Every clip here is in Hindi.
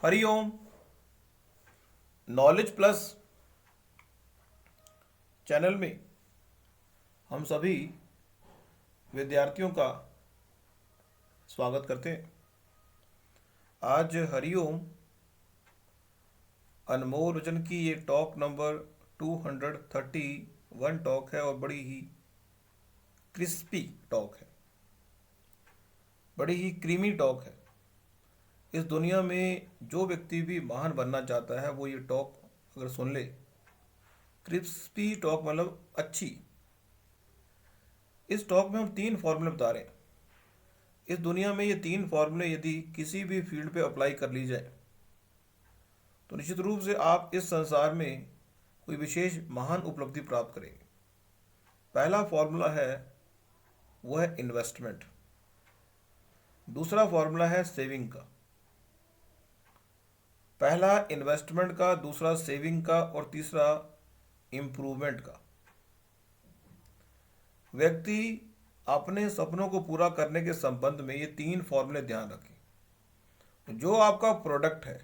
हरिओम। नॉलेज प्लस चैनल में हम सभी विद्यार्थियों का स्वागत करते हैं। आज हरिओम अनमोल वचन की ये टॉक नंबर 231 टॉक है और बड़ी ही क्रिस्पी टॉक है, बड़ी ही क्रीमी टॉक है। इस दुनिया में जो व्यक्ति भी महान बनना चाहता है वो ये टॉक अगर सुन ले, क्रिस्पी टॉक मतलब अच्छी। इस टॉक में हम 3 फॉर्मूले बता रहे हैं। इस दुनिया में ये 3 फॉर्मूले यदि किसी भी फील्ड पे अप्लाई कर ली जाए तो निश्चित रूप से आप इस संसार में कोई विशेष महान उपलब्धि प्राप्त करेंगे। पहला फॉर्मूला है वो है इन्वेस्टमेंट, दूसरा फॉर्मूला है सेविंग का। पहला इन्वेस्टमेंट का, दूसरा सेविंग का और तीसरा इम्प्रूवमेंट का। व्यक्ति अपने सपनों को पूरा करने के संबंध में ये 3 फॉर्मूले ध्यान रखें। जो आपका प्रोडक्ट है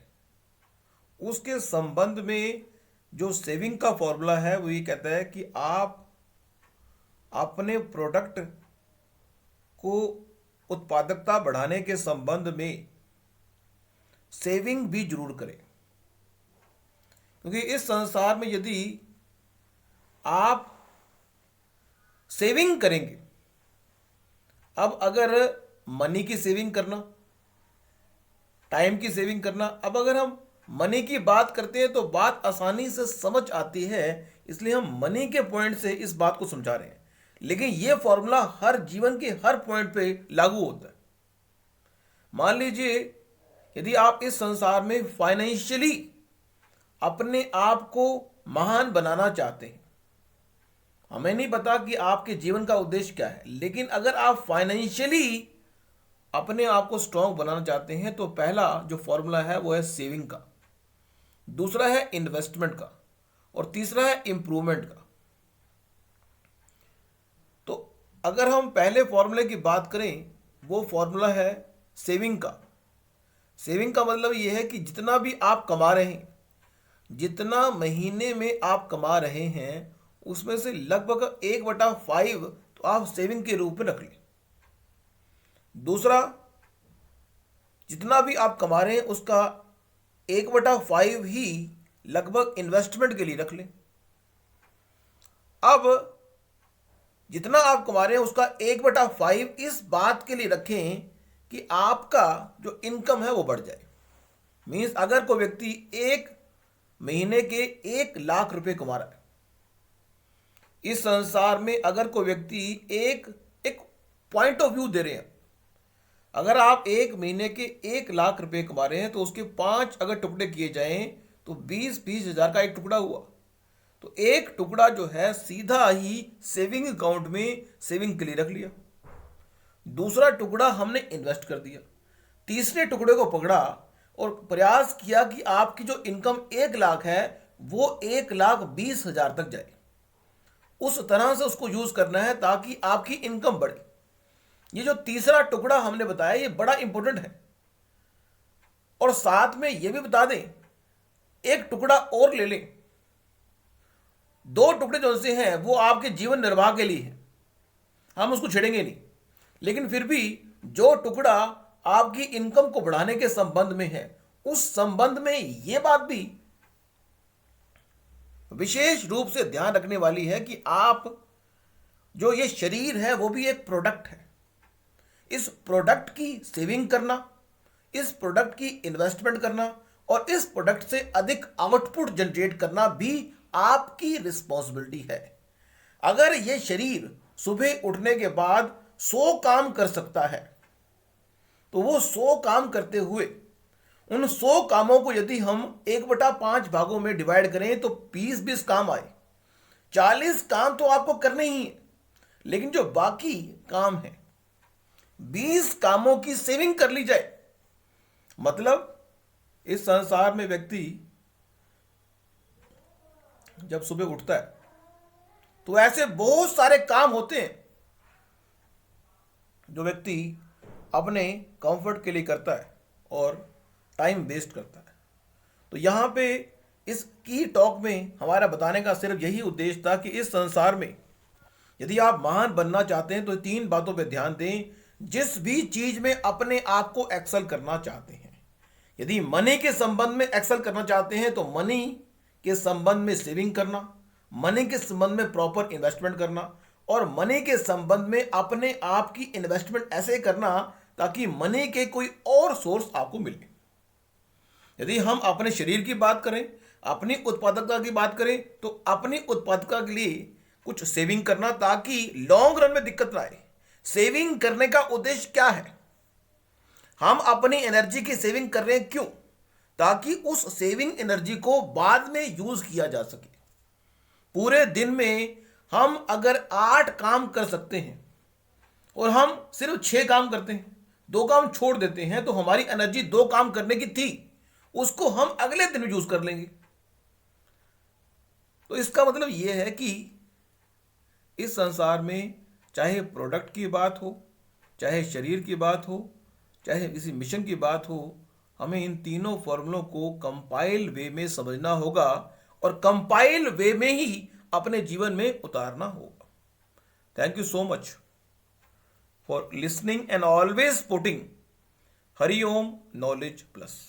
उसके संबंध में जो सेविंग का फॉर्मूला है वो ये कहता है कि आप अपने प्रोडक्ट को उत्पादकता बढ़ाने के संबंध में सेविंग भी जरूर करें, क्योंकि इस संसार में यदि आप सेविंग करेंगे, अब अगर मनी की सेविंग करना, टाइम की सेविंग करना, अब अगर हम मनी की बात करते हैं तो बात आसानी से समझ आती है, इसलिए हम मनी के पॉइंट से इस बात को समझा रहे हैं। लेकिन यह फॉर्मूला हर जीवन के हर पॉइंट पे लागू होता है। मान लीजिए यदि आप इस संसार में फाइनेंशियली अपने आप को महान बनाना चाहते हैं, हमें नहीं पता कि आपके जीवन का उद्देश्य क्या है, लेकिन अगर आप फाइनेंशियली अपने आप को स्ट्रांग बनाना चाहते हैं तो पहला जो फॉर्मूला है वो है सेविंग का, दूसरा है इन्वेस्टमेंट का और तीसरा है इंप्रूवमेंट का। तो अगर हम पहले फॉर्मूले की बात करें, वो फॉर्मूला है सेविंग का। सेविंग का मतलब यह है कि जितना भी आप कमा रहे हैं, जितना महीने में आप कमा रहे हैं, उसमें से लगभग 1/5 तो आप सेविंग के रूप में रख लें। दूसरा, जितना भी आप कमा रहे हैं उसका 1/5 ही लगभग इन्वेस्टमेंट के लिए रख लें। अब जितना आप कमा रहे हैं उसका 1/5 इस बात के लिए रखें कि आपका जो इनकम है वो बढ़ जाए। मीन्स अगर कोई व्यक्ति एक महीने के 1 लाख रुपए कमा रहा है, इस संसार में अगर कोई व्यक्ति एक पॉइंट ऑफ व्यू दे रहे हैं, अगर आप एक महीने के 1 लाख रुपए कमा रहे हैं तो उसके 5 अगर टुकड़े किए जाएं तो 20-20 हजार का एक टुकड़ा हुआ। तो एक टुकड़ा जो है सीधा ही सेविंग अकाउंट में सेविंग के लिए रख लिया, दूसरा टुकड़ा हमने इन्वेस्ट कर दिया, तीसरे टुकड़े को पकड़ा और प्रयास किया कि आपकी जो इनकम 1 लाख है वो 1,20,000 तक जाए। उस तरह से उसको यूज करना है ताकि आपकी इनकम बढ़े। ये जो तीसरा टुकड़ा हमने बताया ये बड़ा इंपॉर्टेंट है। और साथ में ये भी बता दें, एक टुकड़ा और ले लें। 2 टुकड़े जो से हैं वो आपके जीवन निर्वाह के लिए है, हम उसको छेड़ेंगे नहीं, लेकिन फिर भी जो टुकड़ा आपकी इनकम को बढ़ाने के संबंध में है, उस संबंध में यह बात भी विशेष रूप से ध्यान रखने वाली है कि आप जो ये शरीर है वो भी एक प्रोडक्ट है। इस प्रोडक्ट की सेविंग करना, इस प्रोडक्ट की इन्वेस्टमेंट करना और इस प्रोडक्ट से अधिक आउटपुट जनरेट करना भी आपकी रिस्पॉन्सिबिलिटी है। अगर ये शरीर सुबह उठने के बाद 100 काम कर सकता है तो वो 100 काम करते हुए उन 100 कामों को यदि हम 1/5 भागों में डिवाइड करें तो 20-20 काम आए। 40 काम तो आपको करने ही है, लेकिन जो बाकी काम है 20 कामों की सेविंग कर ली जाए। मतलब इस संसार में व्यक्ति जब सुबह उठता है तो ऐसे बहुत सारे काम होते हैं जो व्यक्ति अपने कंफर्ट के लिए करता है और टाइम वेस्ट करता है। तो यहाँ पे इस की टॉक में हमारा बताने का सिर्फ यही उद्देश्य था कि इस संसार में यदि आप महान बनना चाहते हैं तो 3 बातों पर ध्यान दें। जिस भी चीज में अपने आप को एक्सेल करना चाहते हैं, यदि मनी के संबंध में एक्सेल करना चाहते हैं तो मनी के संबंध में सेविंग करना, मनी के संबंध में प्रॉपर इन्वेस्टमेंट करना, और मनी के संबंध में अपने आप की इन्वेस्टमेंट ऐसे करना ताकि मनी के कोई और सोर्स आपको मिले। यदि हम अपने शरीर की बात करें, अपनी उत्पादकता की बात करें, तो अपनी उत्पादकता के लिए कुछ सेविंग करना ताकि लॉन्ग रन में दिक्कत ना आए। सेविंग करने का उद्देश्य क्या है? हम अपनी एनर्जी की सेविंग कर रहे हैं, क्यों? ताकि उस सेविंग एनर्जी को बाद में यूज किया जा सके। पूरे दिन में हम अगर 8 काम कर सकते हैं और हम सिर्फ 6 काम करते हैं, 2 काम छोड़ देते हैं, तो हमारी एनर्जी 2 काम करने की थी, उसको हम अगले दिन यूज कर लेंगे। तो इसका मतलब यह है कि इस संसार में चाहे प्रोडक्ट की बात हो, चाहे शरीर की बात हो, चाहे किसी मिशन की बात हो, हमें इन तीनों फॉर्मूलों को कंपाइल वे में समझना होगा और कंपाइल वे में ही अपने जीवन में उतारना होगा। Thank you so much for listening and always putting Hari Om knowledge plus.